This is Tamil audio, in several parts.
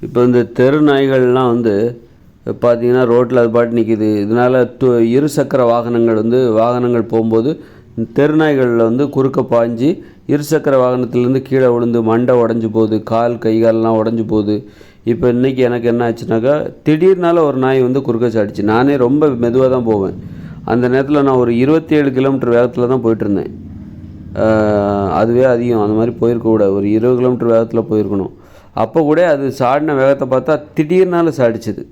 இப்போ இந்த தெரு நாய்கள்லாம் வந்து பார்த்திங்கன்னா ரோட்டில் அது பாட்டு நிற்கிது. இதனால் இருசக்கர வாகனங்கள் போகும்போது தெரு நாய்களில் வந்து குறுக்க பாய்ஞ்சி இருசக்கர வாகனத்துலேருந்து கீழே விழுந்து மண்டை உடஞ்சி போகுது, கை கால்லாம் உடஞ்சி போகுது. இப்போ இன்றைக்கி எனக்கு என்ன ஆச்சுனாக்கா, திடீர்னால ஒரு நாய் வந்து குறுக்க சாடிச்சு. நானே ரொம்ப மெதுவாக தான் போவேன். அந்த நேரத்தில் நான் ஒரு 27 கிலோமீட்டர் வேகத்தில் தான் போயிட்டுருந்தேன். அதுவே அதிகம். அந்த மாதிரி போயிருக்கக்கூடாது. ஒரு 20 கிலோமீட்டர் வேகத்தில் போயிருக்கணும். அப்போ கூட அது சாடின வேகத்தை பார்த்தா திடீர்னால சாடிச்சுது.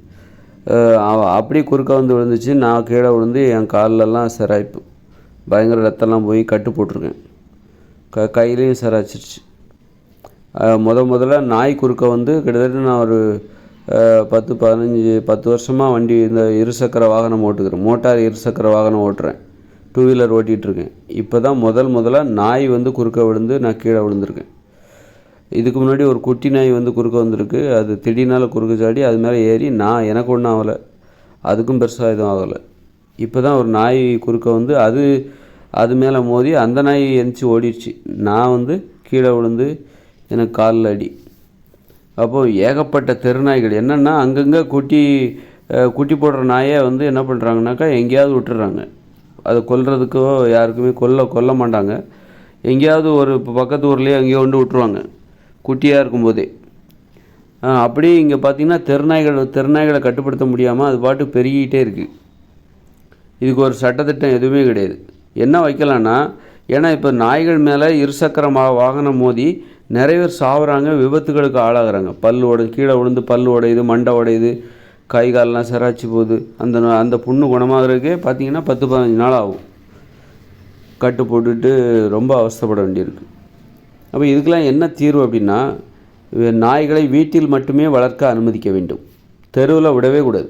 அப்படியே குறுக்க வந்து விழுந்துச்சு. நான் கீழே விழுந்து என் காலிலெல்லாம் சிராய்ப்பு, பயங்கர ரத்தம்லாம் போய் கட்டு போட்டிருக்கேன். கையிலையும் சிராய்ச்சிருச்சு. முதல்ல நாய் குறுக்க வந்து கிட்டத்தட்ட நான் ஒரு 10 வருஷமாக வண்டி இந்த இருசக்கர வாகனம் ஓட்டுக்கிறேன். மோட்டார் இருசக்கர வாகனம் ஓட்டுறேன். 2 வீலர் ஓட்டிகிட்ருக்கேன். இப்போ தான் முதல்ல நாய் வந்து குறுக்க விழுந்து நான் கீழே விழுந்திருக்கேன். இதுக்கு முன்னாடி ஒரு குட்டி நாய் வந்து குறுக்க வந்திருக்கு. அது திடீர்னால குறுக்க சாடி அது மேலே ஏறி எனக்கு ஒன்றும் ஆகலை, அதுக்கும் பெருசாக எதுவும் ஆகலை. இப்போ தான் ஒரு நாய் குறுக்க வந்து அது மேலே மோதி அந்த நாய் எந்திச்சு ஓடிடுச்சு. நான் வந்து கீழே விழுந்து எனக்கு காலில் அடி. அப்போது ஏகப்பட்ட தெருநாய்கள் என்னென்னா அங்கங்கே குட்டி போடுற நாயை வந்து என்ன பண்ணுறாங்கனாக்கா எங்கேயாவது விட்டுறாங்க. அதை கொல்றதுக்கோ யாருக்குமே கொல்ல மாட்டாங்க. எங்கேயாவது ஒரு பக்கத்து ஊர்லேயே எங்கேயோ கொண்டு விட்டுருவாங்க குட்டியாக இருக்கும்போதே. அப்படியே இங்கே பார்த்திங்கன்னா தெருநாய்களை கட்டுப்படுத்த முடியாமல் அது பாட்டு பெருகிட்டே இருக்குது. இதுக்கு ஒரு சட்டத்திட்டம் எதுவுமே கிடையாது. என்ன வைக்கலான்னா, ஏன்னா இப்போ நாய்கள் மேலே இருசக்கர வாகனம் மோதி நிறைய பேர் சாவுறாங்க, விபத்துகளுக்கு ஆளாகிறாங்க. கீழே விழுந்து பல் உடையுது, மண்டை உடையுது, கை காலெலாம் சிராய்ச்சி போகுது. அந்த புண்ணு குணமாகறதுக்கே பார்த்திங்கன்னா 10-15 நாள் ஆகும். கட்டு போட்டுட்டு ரொம்ப அவஸ்தைப்பட வேண்டியிருக்கு. அப்போ இதுக்கெல்லாம் என்ன தீர்வு அப்படின்னா, நாய்களை வீட்டில் மட்டுமே வளர்க்க அனுமதிக்க வேண்டும், தெருவில் விடவே கூடாது.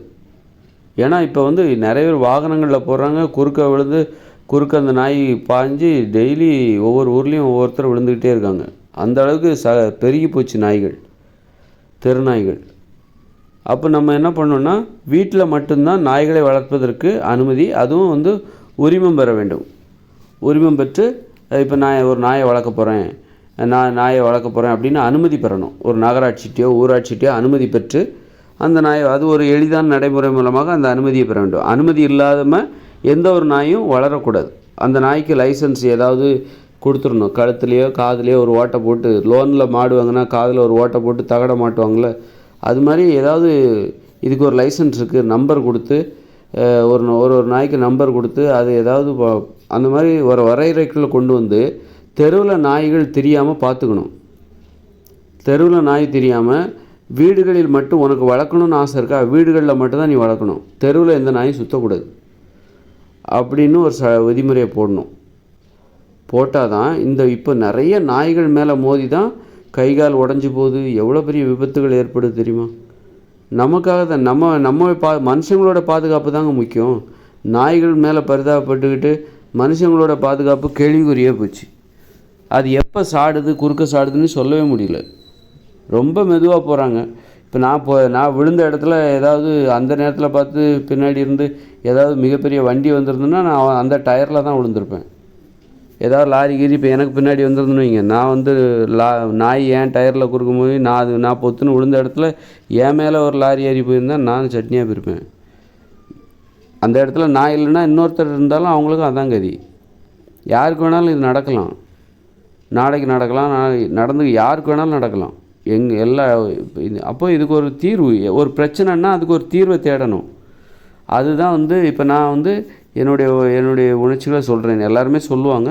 ஏன்னா இப்போ வந்து நிறைய பேர் வாகனங்களில் போடுறாங்க, குறுக்க அந்த நாய் பாய்ஞ்சி டெய்லி ஒவ்வொரு ஊர்லேயும் ஒவ்வொருத்தர் விழுந்துக்கிட்டே இருக்காங்க. அந்த அளவுக்கு பெருகி போச்சு நாய்கள், தெரு நாய்கள். அப்போ நம்ம என்ன பண்ணோன்னா, வீட்டில் மட்டும்தான் நாய்களை வளர்ப்பதற்கு அனுமதி, அதுவும் வந்து உரிமம் பெற வேண்டும். உரிமம் பெற்று இப்போ ஒரு நாயை வளர்க்க போகிறேன் அப்படின்னு அனுமதி பெறணும். ஒரு நகராட்சிகிட்டையோ ஊராட்சிகிட்டையோ அனுமதி பெற்று அந்த நாயை, அது ஒரு எளிதான நடைமுறை மூலமாக அந்த அனுமதியை பெற வேண்டும். அனுமதி இல்லாமல் எந்த ஒரு நாயும் வளரக்கூடாது. அந்த நாய்க்கு லைசன்ஸ் ஏதாவது கொடுத்துடணும். கழுத்துலேயோ காதுலேயோ ஒரு ஓட்டை போட்டு, லோனில் மாடுவாங்கன்னா காதில் ஒரு ஓட்டை போட்டு தகட மாட்டுவாங்களே, அது மாதிரி ஏதாவது இதுக்கு ஒரு லைசன்ஸ் இருக்குது, நம்பர் கொடுத்து ஒரு நாய்க்கு நம்பர் கொடுத்து அது ஏதாவது அந்த மாதிரி ஒரு வரையறைக்குள்ளே கொண்டு வந்து தெருவில் நாய்கள் தெரியாமல் பார்த்துக்கணும். தெருவில் நாய் தெரியாமல் வீடுகளில் மட்டும் உனக்கு வளர்க்கணும்னு ஆசை இருக்கா, வீடுகளில் மட்டும்தான் நீ வளர்க்கணும், தெருவில் எந்த நாயும் சுற்றக்கூடாது அப்படின்னு ஒரு விதிமுறையை போட்டால் தான் இப்போ நிறைய நாய்கள் மேலே மோதி தான் கை கால் உடஞ்சி போகுது, எவ்வளோ பெரிய விபத்துகள் ஏற்படுது தெரியுமா. நமக்காக தான் நம்ம மனுஷங்களோட பாதுகாப்பு தாங்க முக்கியம். நாய்கள் மேலே பரிதாபப்பட்டுக்கிட்டு மனுஷங்களோட பாதுகாப்பு கேள்விக்குறியே போச்சு. அது எப்போ குறுக்க சாடுதுன்னு சொல்லவே முடியல. ரொம்ப மெதுவாக போகிறாங்க. இப்போ நான் விழுந்த இடத்துல ஏதாவது அந்த நேரத்தில் பார்த்து பின்னாடி இருந்து ஏதாவது மிகப்பெரிய வண்டி வந்திருந்ததுன்னா நான் அந்த டயரில் தான் விழுந்திருப்பேன். ஏதாவது லாரி கீரி இப்போ எனக்கு பின்னாடி வந்துருந்துன்னு வைங்க, நான் வந்து நாய் ஏன் டயரில் குறுக்கும்போது நான் பொத்துன்னு விழுந்த இடத்துல என் மேலே ஒரு லாரி ஏறி போயிருந்தால் நான் சட்னியாக போயிருப்பேன். அந்த இடத்துல நாய் இல்லைன்னா இன்னொருத்தர் இருந்தாலும் அவங்களுக்கும் அதான் கதி. யாருக்கு வேணாலும் இது நடக்கலாம், நாளைக்கு நடக்கலாம், நடந்து யாருக்கு வேணாலும் நடக்கலாம். அப்போ இதுக்கு ஒரு தீர்வு, ஒரு பிரச்சனைன்னா அதுக்கு ஒரு தீர்வை தேடணும். அதுதான் வந்து இப்போ நான் வந்து என்னுடைய உணர்ச்சிகளை சொல்கிறேன். எல்லாருமே சொல்லுவாங்க,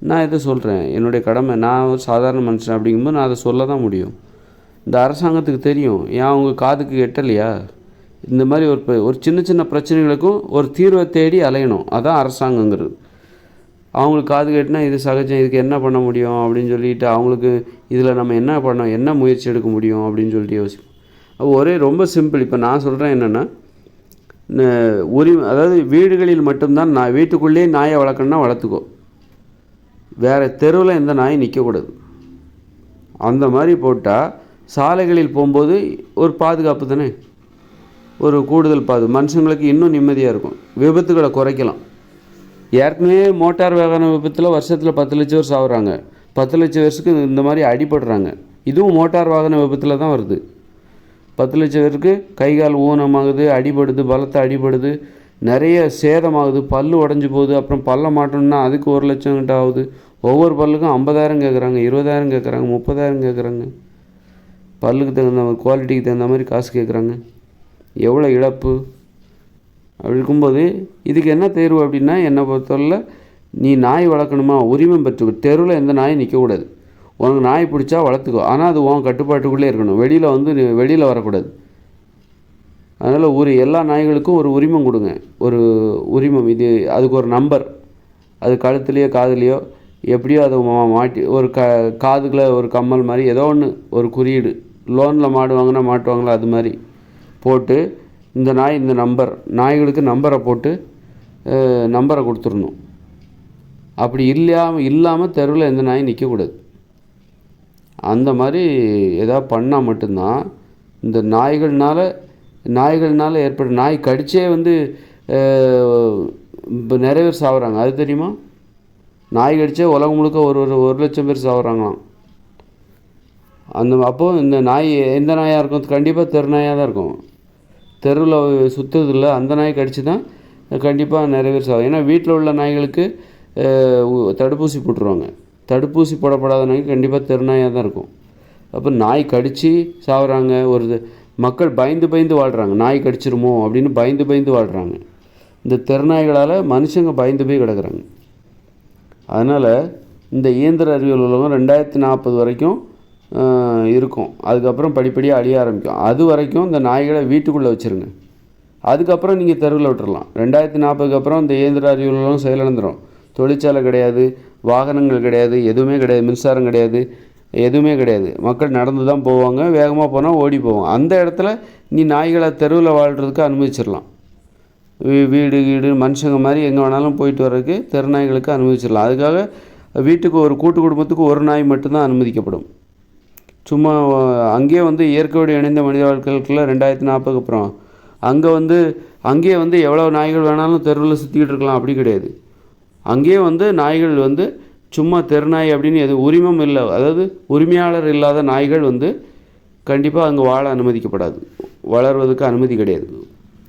நான் இதை சொல்கிறேன், என்னுடைய கடமை. நான் ஒரு சாதாரண மனுஷன் அப்படிங்கும்போது நான் அதை சொல்ல தான் முடியும். இந்த அரசாங்கத்துக்கு தெரியும், ஏன் அவங்க காதுக்கு எட்டலையா? இந்த மாதிரி ஒரு சின்ன பிரச்சனைகளுக்கும் ஒரு தீர்வை தேடி அலையணும். அதான் அரசாங்கங்கிறது. அவங்களுக்கு காது கேட்டுனா இது சகஜம், இதுக்கு என்ன பண்ண முடியும் அப்படின்னு சொல்லிட்டு அவங்களுக்கு இதில் நம்ம என்ன முயற்சி எடுக்க முடியும் அப்படின்னு சொல்லிட்டு யோசிப்போம். ஒரே ரொம்ப சிம்பிள். இப்போ நான் சொல்கிறேன் என்னென்னா, அதாவது வீடுகளில் மட்டும்தான் வீட்டுக்குள்ளேயே நாயை வளர்க்கணுன்னா வளர்த்துக்கோ, வேறு தெருவில் எந்த நாயும் நிற்கக்கூடாது. அந்த மாதிரி போட்டால் சாலைகளில் போகும்போது ஒரு பாதுகாப்பு தானே, ஒரு கூடுதல் மனுஷங்களுக்கு இன்னும் நிம்மதியாக இருக்கும், விபத்துகளை குறைக்கலாம். ஏற்கனவே மோட்டார் வாகன விபத்தில் வருஷத்தில் 10 லட்சம் பேர் சாகுறாங்க, 10 லட்சம் பேருக்கு இந்த மாதிரி அடிபடுறாங்க. இதுவும் மோட்டார் வாகன விபத்தில் தான் வருது. 10 லட்சம் பேருக்கு கை கால் ஊனமாகுது, அடிபடுது, பலத்தை அடிபடுது, நிறைய சேதமாகுது, பல் உடஞ்சி போகுது. அப்புறம் பல்லை மாட்டணும்னா அதுக்கு 1 லட்சம் கிட்ட ஆகுது. ஒவ்வொரு பல்லுக்கும் 50,000 கேட்குறாங்க, 20,000 கேட்குறாங்க, 30,000 கேட்குறாங்க. பல்லுக்கு தகுந்த மாதிரி, குவாலிட்டிக்கு தகுந்த மாதிரி காசு கேட்குறாங்க. எவ்வளோ இழப்பு! அப்படி இருக்கும்போது இதுக்கு என்ன தேர்வு அப்படின்னா, என்னை பொறுத்தவரையில் நீ நாய் வளர்க்கணுமா, உரிமம் பெற்றுக்கோ. தெருவில் எந்த நாயும் நிற்கக்கூடாது. உனக்கு நாய் பிடிச்சா வளர்த்துக்கோ, ஆனால் அது உன் கட்டுப்பாட்டுக்குள்ளே இருக்கணும். வெளியில் வரக்கூடாது. அதனால் எல்லா நாய்களுக்கும் ஒரு உரிமம் கொடுங்க. ஒரு உரிமம், இது அதுக்கு ஒரு நம்பர், அது கழுத்துலேயோ காதுலேயோ எப்படியோ அதை மாட்டி ஒரு காதுக்குள்ளே ஒரு கம்மல் மாதிரி ஏதோ ஒன்று, ஒரு குறியீடு. லோனில் மாடு வாங்கினா மாட்டுவாங்களா அது மாதிரி போட்டு, இந்த நாய் இந்த நம்பர், நாய்களுக்கு நம்பரை போட்டு நம்பரை கொடுத்துடணும். அப்படி இல்லாமல் தெருவில் எந்த நாயும் நிற்கக்கூடாது. அந்த மாதிரி எதாவது பண்ணால் மட்டும்தான் இந்த நாய்கள்னால ஏற்பட்ட, நாய் கடிச்சே இப்போ நிறைய பேர் சாகுறாங்க. அது தெரியுமா? நாய் கடிச்சே உலகம் முழுக்க ஒரு லட்சம் பேர் சாகுறாங்களாம். அப்போது இந்த நாய் எந்த நாயாக இருக்கும்? கண்டிப்பாக தெரு நாயாக தான் இருக்கும். தெருவில் சுற்றுறதில்ல, அந்த நாய் கடிச்சு தான் கண்டிப்பாக நிறைய பேர் சாகும். ஏன்னா வீட்டில் உள்ள நாய்களுக்கு தடுப்பூசி போட்டுருவாங்க. தடுப்பூசி போடப்படாத நாய்க்கு கண்டிப்பாக தெரு நாயாக தான் இருக்கும். அப்போ நாய் கடித்து சாகுறாங்க. மக்கள் பயந்து வாழ்கிறாங்க. நாய் கடிச்சிருமோ அப்படின்னு பயந்து வாழ்கிறாங்க. இந்த தெருநாய்களால் மனுஷங்க பயந்து போய் கிடக்குறாங்க. அதனால் இந்த இயந்திர அறிவியல் உலகம் 2040 வரைக்கும் இருக்கும். அதுக்கப்புறம் படிப்படியாக அழிய ஆரம்பிக்கும். அது வரைக்கும் இந்த நாய்களை வீட்டுக்குள்ளே வச்சுருங்க. அதுக்கப்புறம் நீங்கள் தெருவில் விட்டுறலாம். 2040க்கு அப்புறம் இந்த இயந்திர அறிவியல் உலகம் செயலிழந்துடும். தொழிற்சாலை கிடையாது, வாகனங்கள் கிடையாது, எதுவுமே கிடையாது, மின்சாரம் கிடையாது, எதுவுமே கிடையாது. மக்கள் நடந்து தான் போவாங்க, வேகமாக போனால் ஓடி போவாங்க. அந்த இடத்துல நீ நாய்களை தெருவில் வாழ்கிறதுக்கு அனுமதிச்சிடலாம். வீடு மனுஷங்க மாதிரி எங்கே வேணாலும் போயிட்டு வர்றதுக்கு தெருநாய்களுக்கு அனுமதிச்சிடலாம். அதுக்காக வீட்டுக்கு ஒரு கூட்டு குடும்பத்துக்கு ஒரு நாய் மட்டும்தான் அனுமதிக்கப்படும். சும்மா அங்கேயே இயற்கையோடு இணைந்த மனித வாழ்க்கைக்குள்ள 2040க்கு அப்புறம் அங்கேயே எவ்வளோ நாய்கள் வேணாலும் தெருவில் சுற்றிக்கிட்டு இருக்கலாம். அப்படி கிடையாது. அங்கேயே நாய்கள் சும்மா தெருநாய் அப்படின்னு எது உரிமம் இல்லை, அதாவது உரிமையாளர் இல்லாத நாய்கள் கண்டிப்பாக அங்கே வாழ அனுமதிக்கப்படாது, வளர்வதற்கு அனுமதி கிடையாது.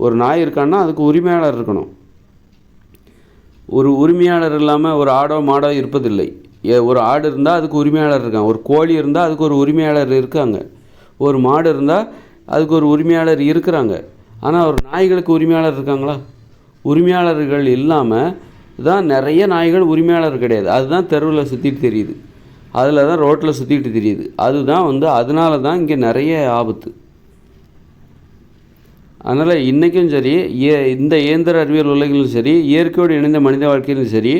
ஒரு நாய் இருக்கான்னா அதுக்கு உரிமையாளர் இருக்கணும். ஒரு உரிமையாளர் இல்லாமல் ஒரு ஆடோ மாடோ இருப்பதில்லை. ஒரு ஆடு இருந்தால் அதுக்கு உரிமையாளர் இருக்காங்க, ஒரு கோழி இருந்தால் அதுக்கு ஒரு உரிமையாளர் இருக்காங்க, ஒரு மாடு இருந்தால் அதுக்கு ஒரு உரிமையாளர் இருக்கிறாங்க. ஆனால் ஒரு நாய்களுக்கு உரிமையாளர் இருக்காங்களா? உரிமையாளர்கள் இல்லாமல் தான் நிறைய நாய்கள் உரிமையாளர் கிடையாது. அதுதான் தெருவில் சுற்றிட்டு தெரியுது, அதில் தான் ரோட்டில் சுற்றிட்டு தெரியுது. அதுதான் அதனால தான் இங்கே நிறைய ஆபத்து. அதனால் இன்றைக்கும் சரி, இந்த இயந்திர அறிவியல் உலகிலும் சரி, இயற்கையோடு இணைந்த மனித வாழ்க்கையிலும் சரி,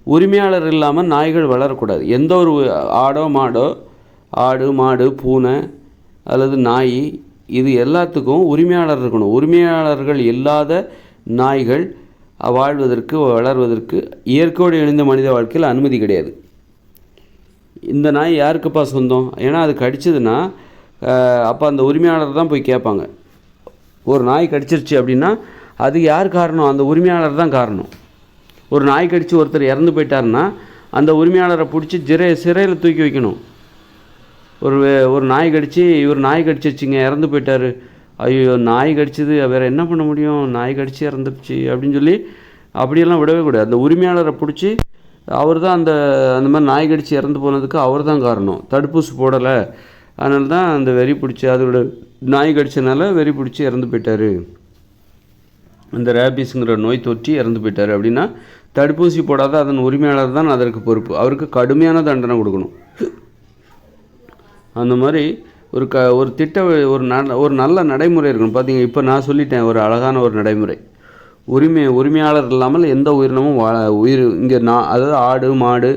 உரிமையாளர் இல்லாமல் நாய்கள் வளரக்கூடாது. எந்த ஒரு ஆடோ மாடோ, ஆடு மாடு பூனை அல்லது நாய், இது எல்லாத்துக்கும் உரிமையாளர் இருக்கணும். உரிமையாளர்கள் இல்லாத நாய்கள் வாழ்வதற்கு வளர்வதற்கு இயற்கையோடு இணைந்த மனித வாழ்க்கையில் அனுமதி கிடையாது. இந்த நாய் யாருக்குப்பா சொந்தம்? ஏன்னா அது கடிச்சதுன்னா அப்போ அந்த உரிமையாளர் தான் போய் கேட்பாங்க. ஒரு நாய் கடிச்சிருச்சு அப்படின்னா அது யார் காரணம்? அந்த உரிமையாளர் தான் காரணம். ஒரு நாய் கடித்து ஒருத்தர் இறந்து போயிட்டாருன்னா அந்த உரிமையாளரை பிடிச்சி சிறையில் தூக்கி வைக்கணும். ஒரு நாய் கடித்து, இவர் நாய் கடிச்சிருச்சிங்க, இறந்து போயிட்டார், ஐயோ நாய் கடிச்சது, வேறு என்ன பண்ண முடியும், நாய் கடித்து இறந்துருச்சு அப்படின்னு சொல்லி அப்படியெல்லாம் விடவே கூடாது. அந்த உரிமையாளரை பிடிச்சி அவர் தான் அந்த மாதிரி நாய் கடித்து இறந்து போனதுக்கு அவர் தான் காரணம். தடுப்பூசி போடலை, அதனால தான் அந்த வெறி பிடிச்சி, அதோட நாய் கடிச்சனால வெறி பிடிச்சி இறந்து போயிட்டார், அந்த ரேபிஸுங்கிற நோய் தொற்றி இறந்து போயிட்டார் அப்படின்னா தடுப்பூசி போடாத அதன் உரிமையாளர் தான் அதற்கு பொறுப்பு. அவருக்கு கடுமையான தண்டனை கொடுக்கணும். அந்த மாதிரி ஒரு நல்ல நடைமுறை இருக்கணும். பார்த்தீங்க, இப்போ நான் சொல்லிட்டேன் ஒரு அழகான ஒரு நடைமுறை. உரிமையாளர் இல்லாமல் எந்த உயிரினமும் இங்கே அதாவது ஆடு மாடு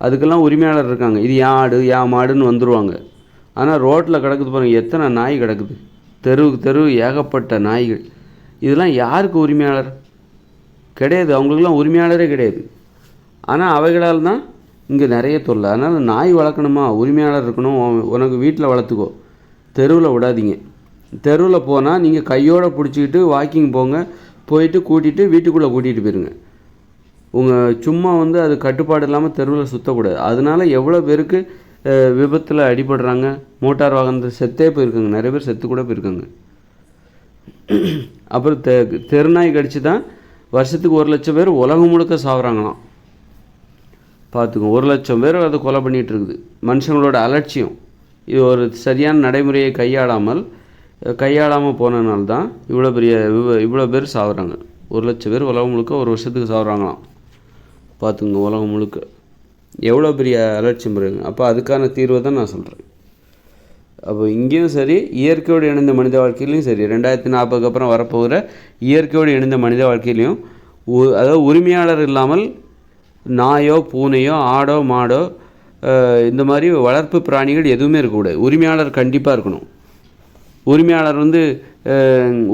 அதுக்கெல்லாம் உரிமையாளர் இருக்காங்க. இது ஏன் ஆடு ஏன் மாடுன்னு வந்துடுவாங்க. ஆனால் ரோட்டில் கிடக்குது பாருங்கள், எத்தனை நாய் கிடக்குது, தெரு ஏகப்பட்ட நாய்கள். இதெல்லாம் யாருக்கு உரிமையாளர் கிடையாது, அவங்களுக்கெல்லாம் உரிமையாளரே கிடையாது. ஆனால் அவைகளால் தான் இங்கே நிறைய தொல்லை. அதனால் நாய் வளர்க்கணுமா, உரிமையாளர் இருக்கணும். உனக்கு வீட்டில் வளர்த்துக்கோ, தெருவில் விடாதீங்க. தெருவில் போனால் நீங்கள் கையோடு பிடிச்சிக்கிட்டு வாக்கிங் போங்க, போயிட்டு கூட்டிகிட்டு வீட்டுக்குள்ளே கூட்டிகிட்டு போயிருங்க. உங்கள் சும்மா அது கட்டுப்பாடு இல்லாமல் தெருவில் சுற்றக்கூடாது. அதனால் எவ்வளோ பேருக்கு விபத்தில் அடிபடுறாங்க, மோட்டார் வாகனத்தில் செத்தே போயிருக்காங்க, நிறைய பேர் செத்து கூட போயிருக்காங்க. அப்புறம் தெருநாய் கடிச்சு தான் வருஷத்துக்கு 1,00,000 பேர் உலகம் முழுக்க சாகுறாங்களாம். பார்த்துக்கோங்க, 1,00,000 பேர் அதை கொலை பண்ணிகிட்டு இருக்குது. மனுஷங்களோட அலட்சியம், இது ஒரு சரியான நடைமுறையை கையாளாமல் போனதுனால்தான் இவ்வளோ பேர் சாகுறாங்க. 1,00,000 பேர் உலகம் முழுக்க ஒரு வருஷத்துக்கு சாகுறாங்களாம். பார்த்துங்க, உலகம் முழுக்க எவ்வளோ பெரிய அலட்சியம் பாருங்க. அப்போ அதுக்கான தீர்வை தான் நான் சொல்கிறேன். அப்போ இங்கேயும் சரி, இயற்கையோடு இணைந்த மனித வாழ்க்கையிலையும் சரி, 2040 அப்புறம் வரப்போகிற இயற்கையோடு இணைந்த மனித வாழ்க்கையிலையும் அதாவது உரிமையாளர் இல்லாமல் நாயோ பூனையோ ஆடோ மாடோ இந்த மாதிரி வளர்ப்பு பிராணிகள் எதுவுமே இருக்கக்கூடாது. உரிமையாளர் கண்டிப்பாக இருக்கணும்.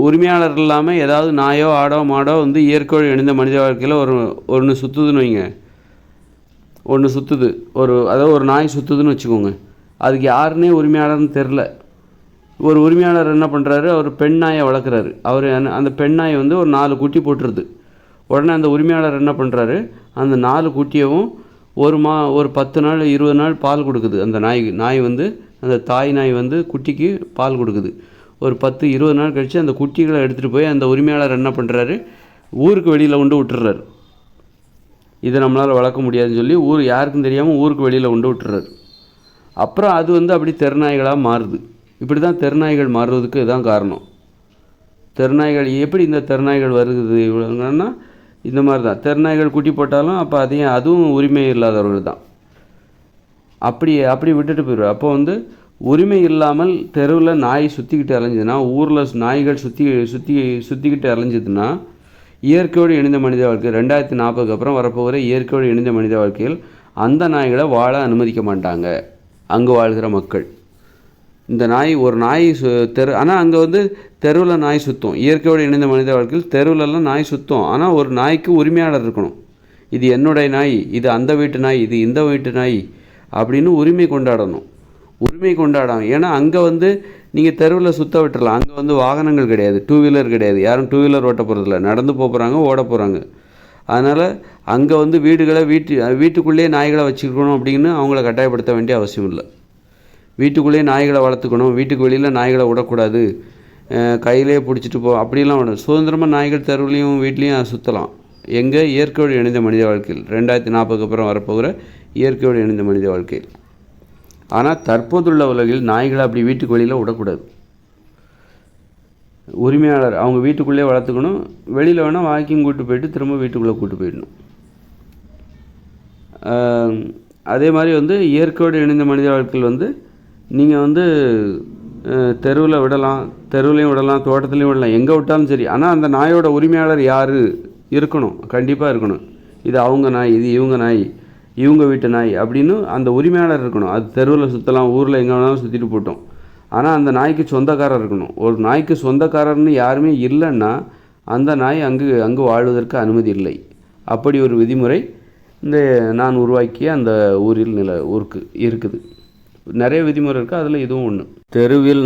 உரிமையாளர் இல்லாமல் ஏதாவது நாயோ ஆடோ மாடோ இயற்கையோடு இணைந்த மனித வாழ்க்கையில் ஒன்று சுற்றுதுன்னு வைங்க, அதாவது ஒரு நாய் சுற்றுதுன்னு வச்சுக்கோங்க. அதுக்கு யாருன்னே உரிமையாளர்னு தெரில. ஒரு உரிமையாளர் என்ன பண்ணுறாரு, அவர் பெண் நாயை வளர்க்குறாரு. அந்த பெண் நாயை ஒரு 4 குட்டி போட்டுருது. உடனே அந்த உரிமையாளர் என்ன பண்ணுறாரு, அந்த 4 குட்டியவும் ஒரு 10 நாள் 20 நாள் பால் கொடுக்குது. அந்த நாய் அந்த தாய் நாய் குட்டிக்கு பால் கொடுக்குது. ஒரு 10-20 நாள் கழித்து அந்த குட்டிகளை எடுத்துகிட்டு போய் அந்த உரிமையாளர் என்ன பண்ணுறாரு, ஊருக்கு வெளியில் விட்டுறாரு. இதை நம்மளால் வளர்க்க முடியாதுன்னு சொல்லி யாருக்கும் தெரியாமல் ஊருக்கு வெளியில் விட்டுறாரு. அப்புறம் அது அப்படி தெருநாய்களாக மாறுது. இப்படி தான் தெருநாய்கள் மாறுவதுக்கு இதுதான் காரணம். தெருநாய்கள் எப்படி இந்த தெருநாய்கள் வருது இவ்வளோங்கன்னா, இந்த மாதிரி தான் தெருநாய்கள் குட்டி போட்டாலும் அப்போ அதுவும் உரிமை இல்லாதவர்கள் தான். அப்படி விட்டுட்டு போயிடுவார். அப்போ உரிமை இல்லாமல் தெருவில் நாய் சுற்றிக்கிட்டு அலைஞ்சுதுன்னா, ஊரில் நாய்கள் சுற்றிக்கிட்டு அலைஞ்சிதுன்னா, இயற்கையோடு இணைந்த மனித வாழ்க்கை 2040 அப்புறம் வரப்போகிற இயற்கையோடு இணைந்த மனித வாழ்க்கையில் அந்த நாய்களை வாழ அனுமதிக்க மாட்டாங்க அங்கே வாழ்கிற மக்கள். இந்த ஒரு நாய் ஆனால் அங்கே தெருவில் நாய் சுற்றும். இயற்கையோடு இணைந்த மனித வாழ்க்கையில் தெருவிலலாம் நாய் சுற்றும். ஆனால் ஒரு நாய்க்கு உரிமையாளர் இருக்கணும். இது என்னுடைய நாய், இது அந்த வீட்டு நாய், இது இந்த வீட்டு நாய் அப்படின்னு உரிமை கொண்டாடணும். ஏன்னா அங்கே நீங்கள் தெருவில் சுற்ற விட்டுறலாம். அங்கே வாகனங்கள் கிடையாது, 2 வீலர் கிடையாது, யாரும் 2 வீலர் ஓட்ட போகிறதில்ல, நடந்து போகிறாங்க, ஓட போகிறாங்க. அதனால் அங்கே வீட்டுக்குள்ளேயே நாய்களை வச்சுக்கணும் அப்படின்னு அவங்கள கட்டாயப்படுத்த வேண்டிய அவசியம் இல்லை. வீட்டுக்குள்ளேயே நாய்களை வளர்த்துக்கணும், வீட்டுக்கு வெளியில் நாய்களை விடக்கூடாது, கையிலே பிடிச்சிட்டு அப்படிலாம் விடணும். சுதந்திரமாக நாய்கள் தெருவுலையும் வீட்லேயும் சுற்றலாம். எங்கே? இயற்கையோடு இணைந்த மனித வாழ்க்கையில் 2040 அப்புறம் வரப்போகிற இயற்கையோடு இணைந்த மனித வாழ்க்கையில். ஆனால் தற்போதுள்ள உலகில் நாய்களை அப்படி வீட்டுக்கு வெளியில் விடக்கூடாது. உரிமையாளர் அவங்க வீட்டுக்குள்ளே வளர்த்துக்கணும். வெளியில் வேணால் வாக்கிங் கூட்டு போயிட்டு திரும்ப வீட்டுக்குள்ளே கூட்டு போயிடணும். அதே மாதிரி இயற்கையோடு இணைந்த மனித வாழ்க்கையில் நீங்கள் தெருவில் விடலாம், தெருவுலையும் விடலாம், தோட்டத்துலேயும் விடலாம், எங்கே விட்டாலும் சரி. ஆனால் அந்த நாயோட உரிமையாளர் யார் இருக்கணும், கண்டிப்பாக இருக்கணும். இது அவங்க நாய், இது இவங்க நாய், இவங்க வீட்டு நாய் அப்படின்னு அந்த உரிமையாளர் இருக்கணும். அது தெருவில் சுற்றலாம், ஊரில் எங்கே வேணாலும் சுற்றிட்டு போட்டோம். ஆனால் அந்த நாய்க்கு சொந்தக்காரர் இருக்கணும். ஒரு நாய்க்கு சொந்தக்காரர்னு யாருமே இல்லைன்னா அந்த நாய் அங்கு வாழ்வதற்கு அனுமதி இல்லை. அப்படி ஒரு விதிமுறை நான் உருவாக்கிய அந்த ஊருக்கு இருக்குது. நிறைய விதிமுறை இருக்குது, அதில் இதுவும் ஒன்று. தெருவில்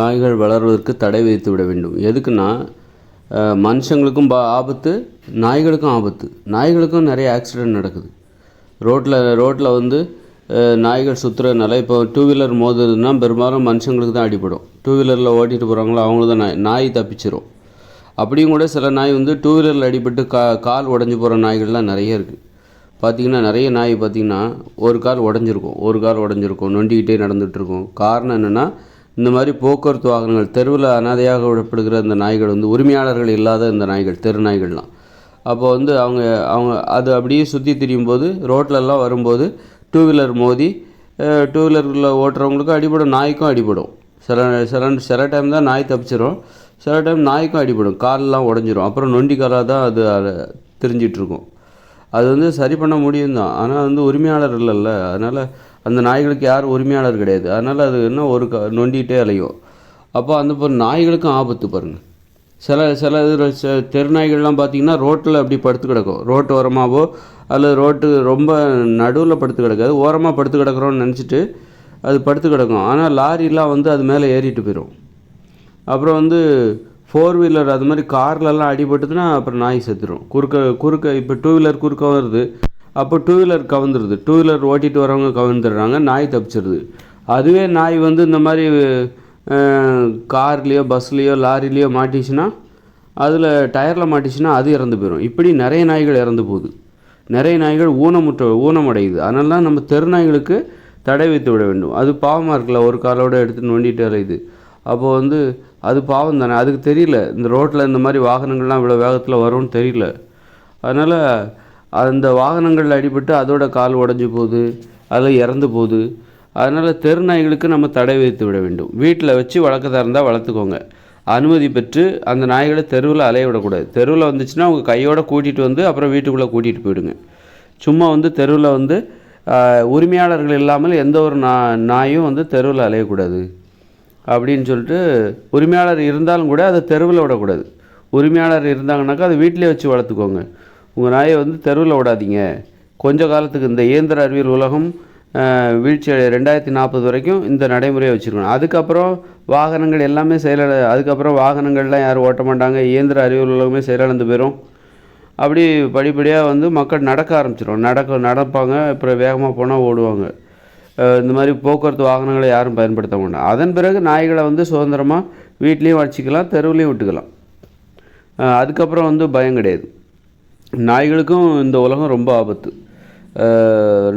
நாய்கள் வளர்வதற்கு தடை விதித்து விட வேண்டும். எதுக்குன்னா, மனுஷங்களுக்கும் ஆபத்து, நாய்களுக்கும் ஆபத்து. நாய்களுக்கும் நிறைய ஆக்சிடெண்ட் நடக்குது. ரோட்டில் நாய்கள் சுற்றுறதுனால இப்போ 2 வீலர் மோதுதுன்னா பெரும்பாலும் மனுஷங்களுக்கு தான் அடிபடும். 2 வீலரில் ஓட்டிகிட்டு போகிறாங்களோ அவங்களுக்கு தான் நாய் தப்பிச்சிரும். அப்படியும் கூட சில நாய் 2 வீலரில் அடிபட்டு கால் உடஞ்சி போகிற நாய்கள்லாம் நிறைய இருக்குது. பார்த்திங்கன்னா நிறைய நாய் பார்த்திங்கன்னா ஒரு கால் உடஞ்சிருக்கும், நொண்டிக்கிட்டே நடந்துகிட்ருக்கும். காரணம் என்னென்னா, இந்த மாதிரி போக்குவரத்து வாகனங்கள் தெருவில் அனாதையாக விடப்படுகிற இந்த நாய்கள் உரிமையாளர்கள் இல்லாத இந்த நாய்கள், தெரு நாய்கள்லாம். அப்போ அவங்க அது அப்படியே சுற்றி திரியும் போது ரோட்லெல்லாம் வரும்போது 2 வீலர் மோதி 2 வீலரில் ஓட்டுறவங்களுக்கும் அடிபடும், நாய்க்கும் அடிபடும். சில டைம் தான் நாய் தப்பிச்சிடும், சில டைம் நாய்க்கும் அடிபடும், காலெலாம் உடஞ்சிரும். அப்புறம் நொண்டி காலாக தான் அது திரிஞ்சிட்ருக்கும். அது சரி பண்ண முடியும் தான், ஆனால் உரிமையாளர் இல்லைல்ல. அதனால் அந்த நாய்களுக்கு யாரும் உரிமையாளர் கிடையாது. அதனால் அது என்ன நொண்டிகிட்டே அலையும். அப்போ அந்த நாய்களுக்கும் ஆபத்து பாருங்கள். சில தெருநாய்கள்லாம் பார்த்திங்கன்னா ரோட்டில் அப்படி படுத்து கிடக்கும். ரோட்டு ஓரமாகவோ அல்லது ரோட்டு ரொம்ப நடுவில் படுத்து கிடக்காது, ஓரமாக படுத்து கிடக்கிறோன்னு நினச்சிட்டு அது படுத்து கிடக்கும். ஆனால் லாரிலாம் அது மேலே ஏறிட்டு போயிடும். அப்புறம் 4 வீலர் அது மாதிரி கார்லலாம் அடிபட்டுதுன்னா அப்புறம் நாய் செத்துடும். குறுக்க இப்போ 2 வீலர் குறுக்க வருது, அப்போ டூ வீலர் கவுந்துருது, டூ வீலர் ஓட்டிகிட்டு வரவங்க கவுந்துடுறாங்க, நாய் தப்பிச்சிருது. அதுவே நாய் வந்து இந்த மாதிரி கார்லேயோ பஸ்லேயோ லாரிலேயோ மாட்டிச்சுன்னா, அதில் டயரில் மாட்டிச்சுன்னா அது இறந்து போயிடும். இப்படி நிறைய நாய்கள் இறந்து போகுது, நிறைய நாய்கள் ஊனமடையுது. அதனால தான் நம்ம தெரு நாய்களுக்கு தடை வைத்து விட வேண்டும். அது பாவமாக இருக்குல்ல, ஒரு காலோடு எடுத்து நோண்டிட்டு அலையுது. அப்போது வந்து அது பாவம் தானே, அதுக்கு தெரியல இந்த ரோட்டில் இந்த மாதிரி வாகனங்கள்லாம் இவ்வளோ வேகத்தில் வரும்னு தெரியல. அதனால் அந்த வாகனங்களில் அடிபட்டு அதோட கால் உடஞ்சி போகுது, அதில் இறந்து போகுது. அதனால் தெரு நாய்களுக்கு நம்ம தடை வைத்து விட வேண்டும். வீட்டில் வச்சு வளர்க்கறதா இருந்தால் வளர்த்துக்கோங்க, அனுமதி பெற்று அந்த நாய்களை தெருவில் அலைய விடக்கூடாது. தெருவில் வந்துச்சுன்னா அவங்க கையோடு கூட்டிகிட்டு வந்து அப்புறம் வீட்டுக்குள்ளே கூட்டிகிட்டு போயிடுங்க. சும்மா வந்து தெருவில் வந்து உரிமையாளர்கள் இல்லாமல் எந்த ஒரு நாயும் வந்து தெருவில் அலையக்கூடாது அப்படின்னு சொல்லிட்டு, உரிமையாளர் இருந்தாலும் கூட அதை தெருவில் விடக்கூடாது. உரிமையாளர் இருந்தாங்கனாக்கா அதை வீட்டிலே வச்சு வளர்த்துக்கோங்க. உங்கள் நாயை வந்து தெருவில் விடாதீங்க. கொஞ்ச காலத்துக்கு இந்த இயந்திர அறிவியல் உலகம் வீழ்ச்சி 2040 வரைக்கும் இந்த நடைமுறையை வச்சுருக்கணும். அதுக்கப்புறம் வாகனங்கள் எல்லாமே அதுக்கப்புறம் வாகனங்கள்லாம் யாரும் ஓட்ட மாட்டாங்க, இயந்திர அறிவியல் உலகமே செயலிழந்து போயிடும். அப்படி படிப்படியாக வந்து மக்கள் நடக்க ஆரம்பிச்சிடும், நடப்பாங்க, அப்புறம் வேகமாக போனால் ஓடுவாங்க. இந்த மாதிரி போக்குவரத்து வாகனங்களை யாரும் பயன்படுத்த மாட்டாங்க. அதன் பிறகு நாய்களை வந்து சுதந்திரமாக வீட்லேயும் வச்சுக்கலாம், தெருவுலேயும் விட்டுக்கலாம். அதுக்கப்புறம் வந்து பயம் கிடையாது. நாய்களுக்கும் இந்த உலகம் ரொம்ப ஆபத்து.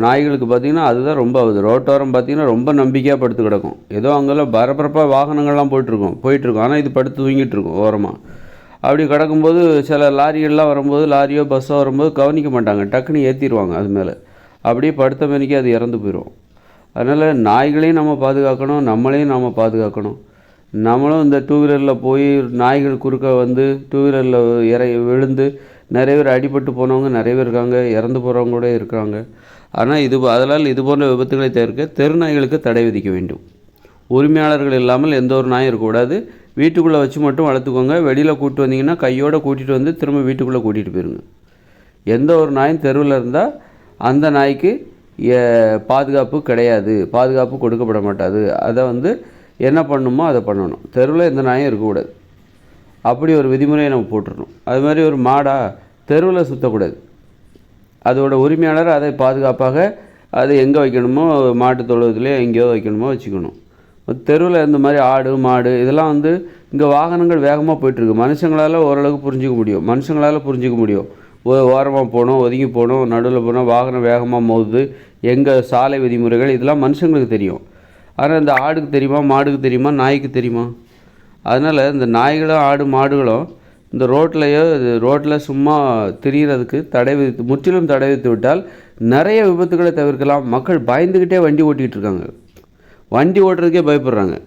நாய்களுக்கு பார்த்திங்கன்னா அதுதான் ரொம்ப ஆபத்து. ரோட்டோரம் பார்த்திங்கன்னா ரொம்ப நம்பிக்கையாக படுத்து கிடக்கும். ஏதோ அங்கெல்லாம் பரபரப்பாக வாகனங்கள்லாம் போயிட்டுருக்கும், ஆனால் இது படுத்து தூங்கிட்டு இருக்கும் ஓரமாக. அப்படி கிடக்கும்போது சில லாரிகள்லாம் வரும்போது, லாரியோ பஸ்ஸோ வரும்போது கவனிக்க மாட்டாங்க, டக்குன்னு ஏற்றிடுவாங்க அது மேலே. அப்படியே படுத்த மணிக்கு அது இறந்து போயிடும். அதனால் நாய்களையும் நம்ம பாதுகாக்கணும், நம்மளையும் நாம் பாதுகாக்கணும். நம்மளும் இந்த டூ வீலரில் போய் நாய்கள் குறுக்க வந்து டூ வீலரில் விழுந்து நிறைய பேர் அடிபட்டு போனவங்க நிறைய பேர் இருக்காங்க, இறந்து போகிறவங்க கூட இருக்காங்க. ஆனால் அதனால் இது போன்ற விபத்துகளை தவிர்க்க தெரு நாய்களுக்கு தடை விதிக்க வேண்டும். உரிமையாளர்கள் இல்லாமல் எந்த ஒரு நாயும் இருக்கக்கூடாது. வீட்டுக்குள்ளே வச்சு மட்டும் வளர்த்துக்கோங்க. வெளியில் கூப்பிட்டு வந்தீங்கன்னா கையோடு கூட்டிகிட்டு வந்து திரும்ப வீட்டுக்குள்ளே கூட்டிகிட்டு போயிருங்க. எந்த ஒரு நாயும் தெருவில் இருந்தால் அந்த நாய்க்கு பாதுகாப்பு கிடையாது, பாதுகாப்பு கொடுக்கப்பட மாட்டாது. அதை வந்து என்ன பண்ணணுமோ அதை பண்ணணும். தெருவில் எந்த நாயும் இருக்கக்கூடாது, அப்படி ஒரு விதிமுறையை நம்ம போட்டுடணும். அது மாதிரி ஒரு தெருவில் சுற்றக்கூடாது. அதோட உரிமையாளர் அதை பாதுகாப்பாக அதை எங்கே வைக்கணுமோ, மாட்டு தொழுவத்துலேயோ எங்கேயோ வைக்கணுமோ வச்சுக்கணும். தெருவில் இந்த மாதிரி ஆடு மாடு இதெல்லாம் வந்து இங்கே வாகனங்கள் வேகமாக போயிட்டுருக்கு. மனுஷங்களால் ஓரளவுக்கு புரிஞ்சிக்க முடியும். ஓரமாக போகணும், ஒதுங்கி போகணும், நடுவில் போனால் வாகனம் வேகமாக மோதுது, எங்கள் சாலை விதிமுறைகள் இதெல்லாம் மனுஷங்களுக்கு தெரியும். ஆனால் இந்த ஆடுக்கு தெரியுமா, மாடுக்கு தெரியுமா, நாய்க்கு தெரியுமா? அதனால் இந்த நாய்களும் ஆடு மாடுகளும் இந்த ரோட்டில் சும்மா திரிகிறதுக்கு முற்றிலும் தடை விதித்து விட்டால் நிறைய விபத்துக்களை தவிர்க்கலாம். மக்கள் பயந்துக்கிட்டே வண்டி ஓட்டிகிட்டு இருக்காங்க, வண்டி ஓட்டுறதுக்கே பயப்படுறாங்க.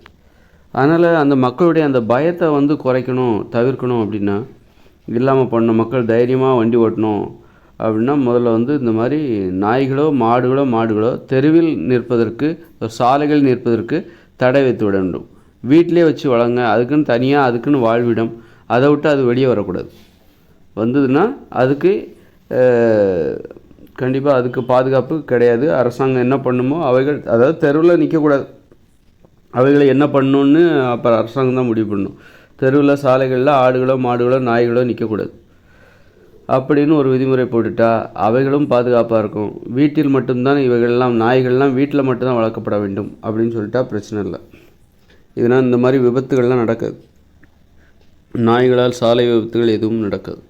அதனால் அந்த மக்களுடைய அந்த பயத்தை வந்து தவிர்க்கணும் அப்படின்னா, இல்லாமல் பண்ணணும். மக்கள் தைரியமாக வண்டி ஓட்டணும் அப்படின்னா முதல்ல வந்து இந்த மாதிரி நாய்களோ மாடுகளோ தெருவில் நிற்பதற்கு, சாலைகள் நிற்பதற்கு தடை வைத்து விட வேண்டும். வீட்டிலே வச்சு வளங்க, அதுக்குன்னு தனியாக அதுக்குன்னு வாழ்விடம், அதை விட்டு அது வெளியே வரக்கூடாது. வந்ததுன்னா அதுக்கு கண்டிப்பாக அதுக்கு பாதுகாப்பு கிடையாது. அரசாங்கம் என்ன பண்ணுமோ அதாவது தெருவில் நிற்கக்கூடாது. அவைகளை என்ன பண்ணணுன்னு அப்புறம் அரசாங்கம் தான் முடிவு பண்ணணும். தெருவில் சாலைகளில் ஆடுகளோ மாடுகளோ நாய்களோ நிற்கக்கூடாது அப்படின்னு ஒரு விதிமுறை போட்டுட்டா அவைகளும் பாதுகாப்பாக இருக்கும். வீட்டில் மட்டும்தான் நாய்கள்லாம் வீட்டில் மட்டும்தான் வளர்க்கப்பட வேண்டும் அப்படின்னு சொல்லிட்டா பிரச்சனை இல்லை. இதனால் இந்த மாதிரி விபத்துகள்லாம் நடக்காது. நாய்களால் சாலை விபத்துகள் எதுவும் நடக்காது.